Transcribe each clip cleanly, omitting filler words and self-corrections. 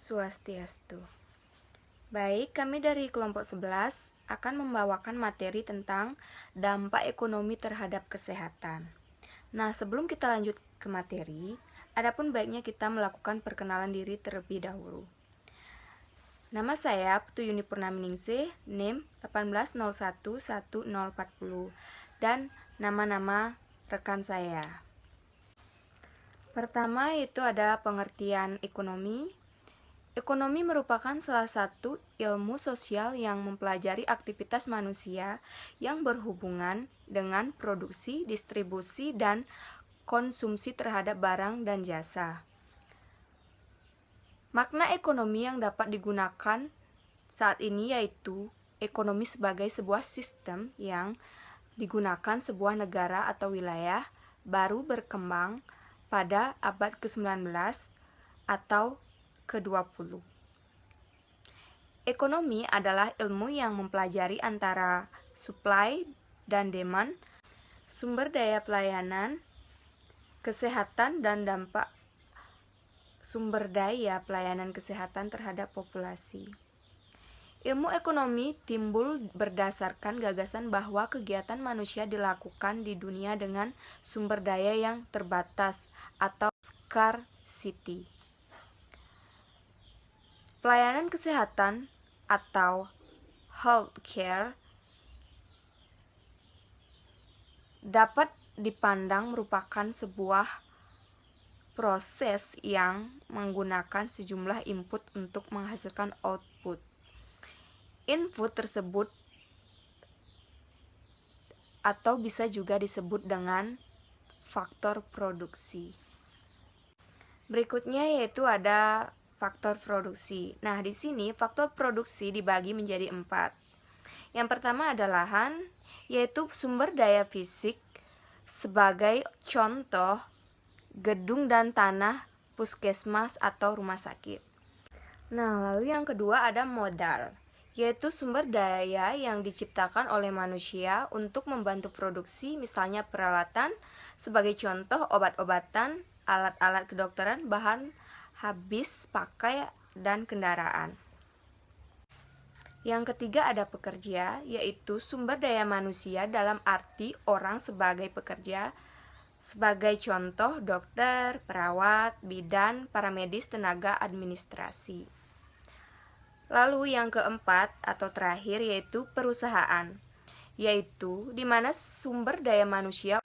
Swastiastu. Baik, kami dari kelompok 11 akan membawakan materi tentang dampak ekonomi terhadap kesehatan. Nah, sebelum kita lanjut ke materi, adapun baiknya kita melakukan perkenalan diri terlebih dahulu. Nama saya Putu Yuni Purnaminingsih, NIM 18011040, dan nama-nama rekan saya. Pertama yaitu ada pengertian ekonomi. Ekonomi merupakan salah satu ilmu sosial yang mempelajari aktivitas manusia yang berhubungan dengan produksi, distribusi, dan konsumsi terhadap barang dan jasa. Makna ekonomi yang dapat digunakan saat ini yaitu ekonomi sebagai sebuah sistem yang digunakan sebuah negara atau wilayah baru berkembang pada abad ke-19 atau ke-20. Ekonomi adalah ilmu yang mempelajari antara supply dan demand, sumber daya pelayanan, kesehatan, dan dampak sumber daya pelayanan kesehatan terhadap populasi. Ilmu ekonomi timbul berdasarkan gagasan bahwa kegiatan manusia dilakukan di dunia dengan sumber daya yang terbatas atau scarcity. Pelayanan kesehatan atau healthcare dapat dipandang merupakan sebuah proses yang menggunakan sejumlah input untuk menghasilkan output. Input tersebut atau bisa juga disebut dengan faktor produksi. Berikutnya yaitu ada faktor produksi. Nah, di sini faktor produksi dibagi menjadi 4. Yang pertama adalah lahan, yaitu sumber daya fisik sebagai contoh gedung dan tanah puskesmas atau rumah sakit. Nah, lalu yang kedua ada modal, yaitu sumber daya yang diciptakan oleh manusia untuk membantu produksi, misalnya peralatan, sebagai contoh obat-obatan, alat-alat kedokteran, bahan habis pakai, dan kendaraan. Yang ketiga ada pekerja, yaitu sumber daya manusia dalam arti orang sebagai pekerja, sebagai contoh dokter, perawat, bidan, paramedis, tenaga administrasi. Lalu yang keempat atau terakhir yaitu perusahaan, yaitu di mana sumber daya manusia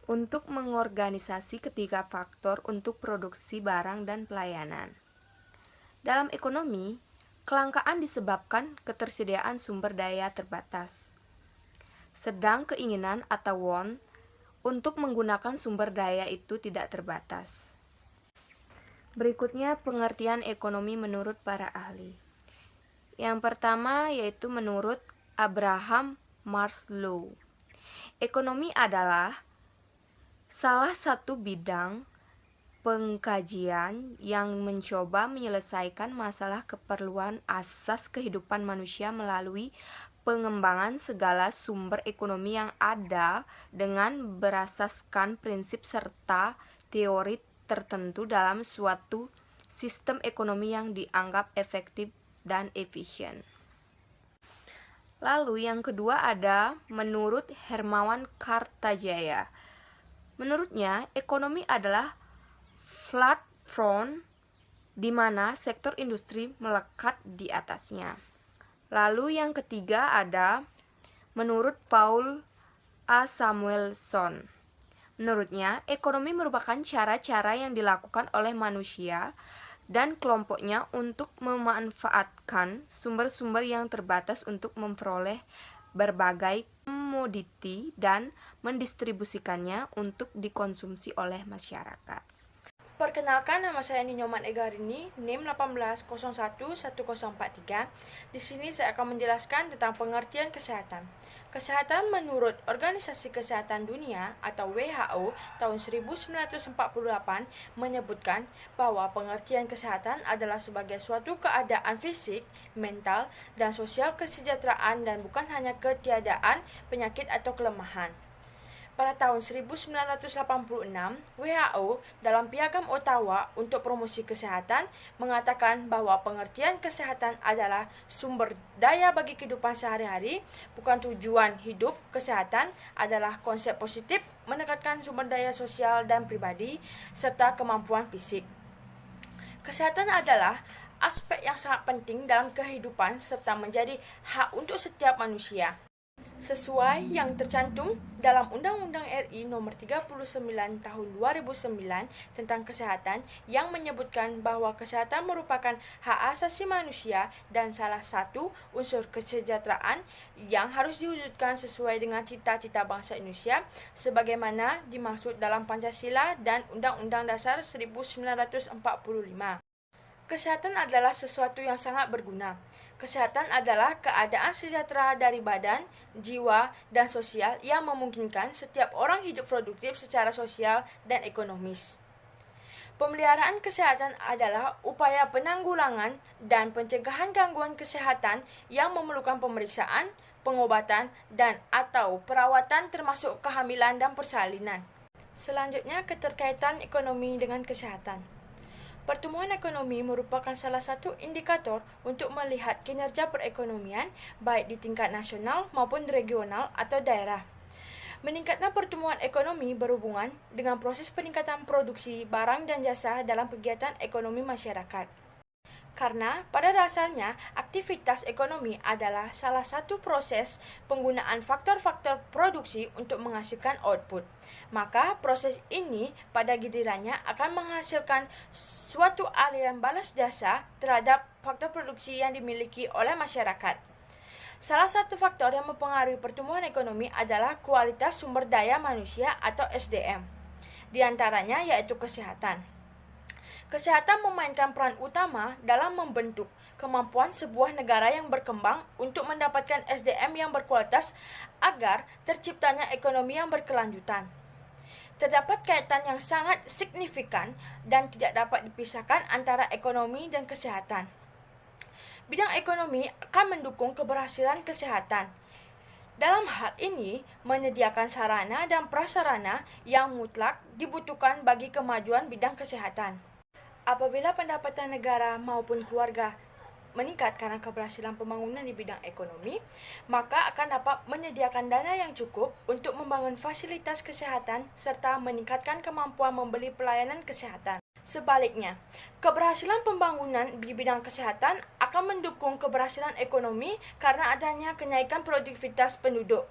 untuk mengorganisasi ketiga faktor untuk produksi barang dan pelayanan. Dalam ekonomi, kelangkaan disebabkan ketersediaan sumber daya terbatas. Sedang keinginan atau want untuk menggunakan sumber daya itu tidak terbatas. Berikutnya pengertian ekonomi menurut para ahli. Yang pertama yaitu menurut Abraham Maslow. Ekonomi adalah salah satu bidang pengkajian yang mencoba menyelesaikan masalah keperluan asas kehidupan manusia melalui pengembangan segala sumber ekonomi yang ada dengan berasaskan prinsip serta teori tertentu dalam suatu sistem ekonomi yang dianggap efektif dan efisien. Lalu yang kedua ada menurut Hermawan Kartajaya. Menurutnya, ekonomi adalah platform di mana sektor industri melekat di atasnya. Lalu yang ketiga ada menurut Paul A. Samuelson. Menurutnya, ekonomi merupakan cara-cara yang dilakukan oleh manusia dan kelompoknya untuk memanfaatkan sumber-sumber yang terbatas untuk memperoleh berbagai komoditi dan mendistribusikannya untuk dikonsumsi oleh masyarakat. Perkenalkan, nama saya Ninyoman Egarini, NIM 18011043. Di sini saya akan menjelaskan tentang pengertian kesehatan. Kesehatan menurut Organisasi Kesehatan Dunia atau WHO tahun 1948 menyebutkan bahwa pengertian kesehatan adalah sebagai suatu keadaan fisik, mental, dan sosial kesejahteraan dan bukan hanya ketiadaan penyakit atau kelemahan. Pada tahun 1986, WHO dalam Piagam Ottawa untuk Promosi Kesehatan mengatakan bahwa pengertian kesehatan adalah sumber daya bagi kehidupan sehari-hari, bukan tujuan hidup. Kesehatan adalah konsep positif menekankan sumber daya sosial dan pribadi serta kemampuan fisik. Kesehatan adalah aspek yang sangat penting dalam kehidupan serta menjadi hak untuk setiap manusia. Sesuai yang tercantum dalam Undang-Undang RI Nomor 39 Tahun 2009 tentang Kesehatan yang menyebutkan bahwa kesehatan merupakan hak asasi manusia dan salah satu unsur kesejahteraan yang harus diwujudkan sesuai dengan cita-cita bangsa Indonesia sebagaimana dimaksud dalam Pancasila dan Undang-Undang Dasar 1945. Kesehatan adalah sesuatu yang sangat berguna. Kesehatan adalah keadaan sejahtera dari badan, jiwa, dan sosial yang memungkinkan setiap orang hidup produktif secara sosial dan ekonomis. Pemeliharaan kesehatan adalah upaya penanggulangan dan pencegahan gangguan kesehatan yang memerlukan pemeriksaan, pengobatan, dan atau perawatan termasuk kehamilan dan persalinan. Selanjutnya, keterkaitan ekonomi dengan kesehatan. Pertumbuhan ekonomi merupakan salah satu indikator untuk melihat kinerja perekonomian baik di tingkat nasional maupun regional atau daerah. Meningkatnya pertumbuhan ekonomi berhubungan dengan proses peningkatan produksi barang dan jasa dalam kegiatan ekonomi masyarakat. Karena pada dasarnya aktivitas ekonomi adalah salah satu proses penggunaan faktor-faktor produksi untuk menghasilkan output. Maka proses ini pada gilirannya akan menghasilkan suatu aliran balas jasa terhadap faktor produksi yang dimiliki oleh masyarakat. Salah satu faktor yang mempengaruhi pertumbuhan ekonomi adalah kualitas sumber daya manusia atau SDM. Di antaranya yaitu kesehatan. Kesehatan memainkan peran utama dalam membentuk kemampuan sebuah negara yang berkembang untuk mendapatkan SDM yang berkualitas agar terciptanya ekonomi yang berkelanjutan. Terdapat kaitan yang sangat signifikan dan tidak dapat dipisahkan antara ekonomi dan kesehatan. Bidang ekonomi akan mendukung keberhasilan kesehatan. Dalam hal ini, menyediakan sarana dan prasarana yang mutlak dibutuhkan bagi kemajuan bidang kesehatan. Apabila pendapatan negara maupun keluarga meningkat karena keberhasilan pembangunan di bidang ekonomi, maka akan dapat menyediakan dana yang cukup untuk membangun fasilitas kesehatan serta meningkatkan kemampuan membeli pelayanan kesehatan. Sebaliknya, keberhasilan pembangunan di bidang kesehatan akan mendukung keberhasilan ekonomi karena adanya kenaikan produktivitas penduduk.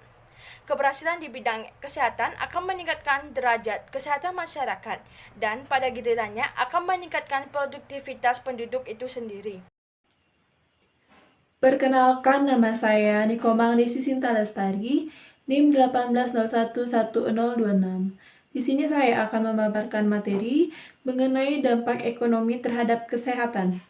Keberhasilan di bidang kesehatan akan meningkatkan derajat kesehatan masyarakat dan pada gilirannya akan meningkatkan produktivitas penduduk itu sendiri. Perkenalkan, nama saya Nikomang Desi Sinta Lestari, NIM 180111026. Di sini saya akan memaparkan materi mengenai dampak ekonomi terhadap kesehatan.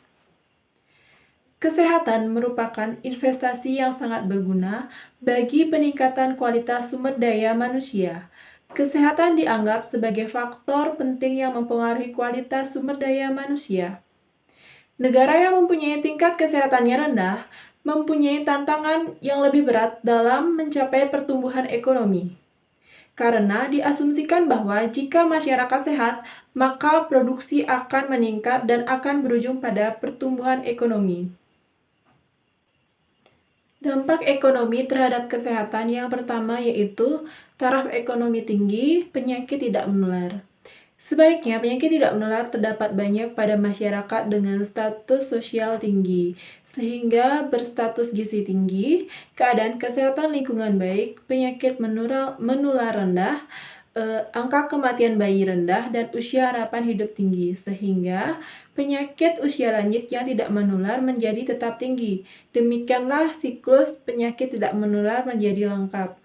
Kesehatan merupakan investasi yang sangat berguna bagi peningkatan kualitas sumber daya manusia. Kesehatan dianggap sebagai faktor penting yang mempengaruhi kualitas sumber daya manusia. Negara yang mempunyai tingkat kesehatannya rendah mempunyai tantangan yang lebih berat dalam mencapai pertumbuhan ekonomi. Karena diasumsikan bahwa jika masyarakat sehat, maka produksi akan meningkat dan akan berujung pada pertumbuhan ekonomi. Dampak ekonomi terhadap kesehatan yang pertama yaitu taraf ekonomi tinggi, penyakit tidak menular. Sebaliknya, penyakit tidak menular terdapat banyak pada masyarakat dengan status sosial tinggi, sehingga berstatus gizi tinggi, keadaan kesehatan lingkungan baik, penyakit menular rendah, angka kematian bayi rendah, dan usia harapan hidup tinggi, sehingga penyakit usia lanjut yang tidak menular menjadi tetap tinggi. Demikianlah siklus penyakit tidak menular menjadi lengkap.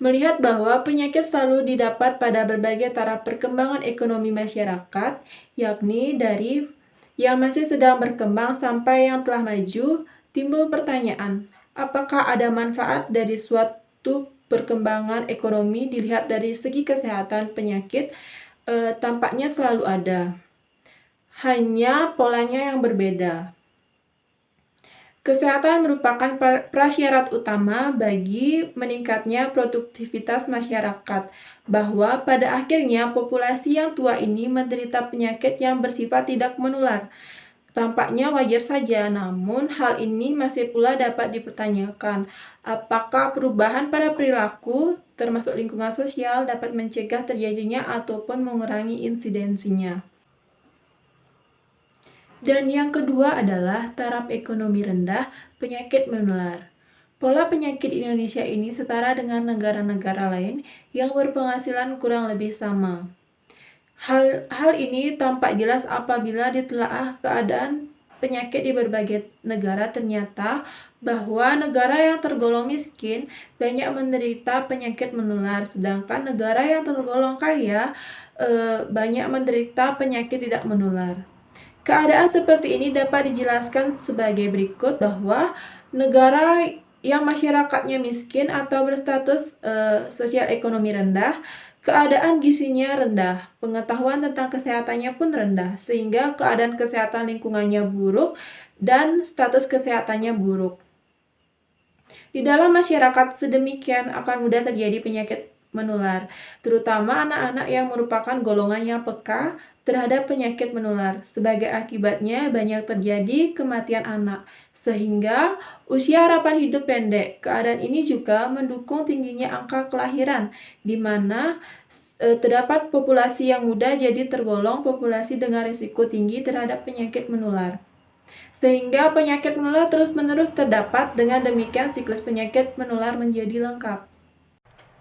Melihat bahwa penyakit selalu didapat pada berbagai taraf perkembangan ekonomi masyarakat, yakni dari yang masih sedang berkembang sampai yang telah maju, timbul pertanyaan, apakah ada manfaat dari suatu perkembangan ekonomi dilihat dari segi kesehatan penyakit? Tampaknya selalu ada. Hanya polanya yang berbeda. Kesehatan merupakan prasyarat utama bagi meningkatnya produktivitas masyarakat, bahwa pada akhirnya populasi yang tua ini menderita penyakit yang bersifat tidak menular. Tampaknya wajar saja, namun hal ini masih pula dapat dipertanyakan. Apakah perubahan pada perilaku, termasuk lingkungan sosial, dapat mencegah terjadinya ataupun mengurangi insidensinya? Dan yang kedua adalah taraf ekonomi rendah, penyakit menular. Pola penyakit Indonesia ini setara dengan negara-negara lain yang berpenghasilan kurang lebih sama. Hal ini tampak jelas apabila ditelaah keadaan penyakit di berbagai negara. Ternyata bahwa negara yang tergolong miskin banyak menderita penyakit menular, sedangkan negara yang tergolong kaya banyak menderita penyakit tidak menular. Keadaan seperti ini dapat dijelaskan sebagai berikut, bahwa negara yang masyarakatnya miskin atau berstatus sosial ekonomi rendah, keadaan gizinya rendah, pengetahuan tentang kesehatannya pun rendah, sehingga keadaan kesehatan lingkungannya buruk dan status kesehatannya buruk. Di dalam masyarakat sedemikian akan mudah terjadi penyakit menular, terutama anak-anak yang merupakan golongan yang peka terhadap penyakit menular. Sebagai akibatnya banyak terjadi kematian anak, sehingga usia harapan hidup pendek. Keadaan ini juga mendukung tingginya angka kelahiran, di mana terdapat populasi yang muda jadi tergolong populasi dengan risiko tinggi terhadap penyakit menular. Sehingga penyakit menular terus-menerus terdapat, dengan demikian siklus penyakit menular menjadi lengkap.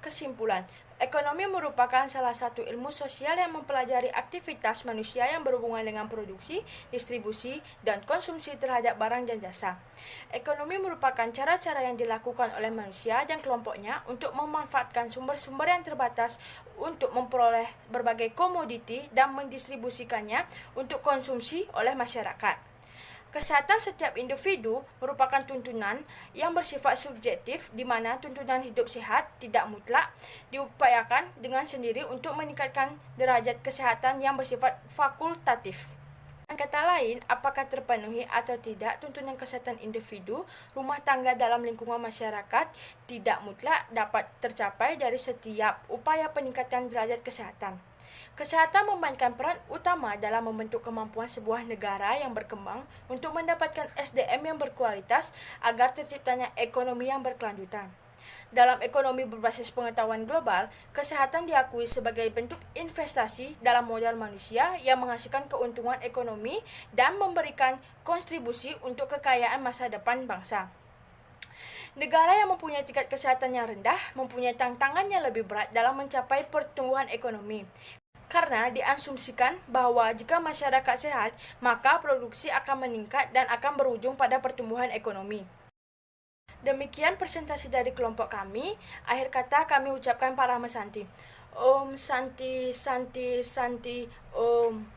Kesimpulan, ekonomi merupakan salah satu ilmu sosial yang mempelajari aktivitas manusia yang berhubungan dengan produksi, distribusi, dan konsumsi terhadap barang dan jasa. Ekonomi merupakan cara-cara yang dilakukan oleh manusia dan kelompoknya untuk memanfaatkan sumber-sumber yang terbatas untuk memperoleh berbagai komoditi dan mendistribusikannya untuk konsumsi oleh masyarakat. Kesehatan setiap individu merupakan tuntunan yang bersifat subjektif, di mana tuntunan hidup sehat tidak mutlak diupayakan dengan sendiri untuk meningkatkan derajat kesehatan yang bersifat fakultatif. Dengan kata lain, apakah terpenuhi atau tidak tuntunan kesehatan individu, rumah tangga dalam lingkungan masyarakat tidak mutlak dapat tercapai dari setiap upaya peningkatan derajat kesehatan. Kesehatan memainkan peran utama dalam membentuk kemampuan sebuah negara yang berkembang untuk mendapatkan SDM yang berkualitas agar terciptanya ekonomi yang berkelanjutan. Dalam ekonomi berbasis pengetahuan global, kesehatan diakui sebagai bentuk investasi dalam modal manusia yang menghasilkan keuntungan ekonomi dan memberikan kontribusi untuk kekayaan masa depan bangsa. Negara yang mempunyai tingkat kesehatan yang rendah mempunyai tantangan yang lebih berat dalam mencapai pertumbuhan ekonomi. Karena diasumsikan bahwa jika masyarakat sehat, maka produksi akan meningkat dan akan berujung pada pertumbuhan ekonomi. Demikian presentasi dari kelompok kami. Akhir kata kami ucapkan Parahma Santi. Om Santi Santi Santi Om.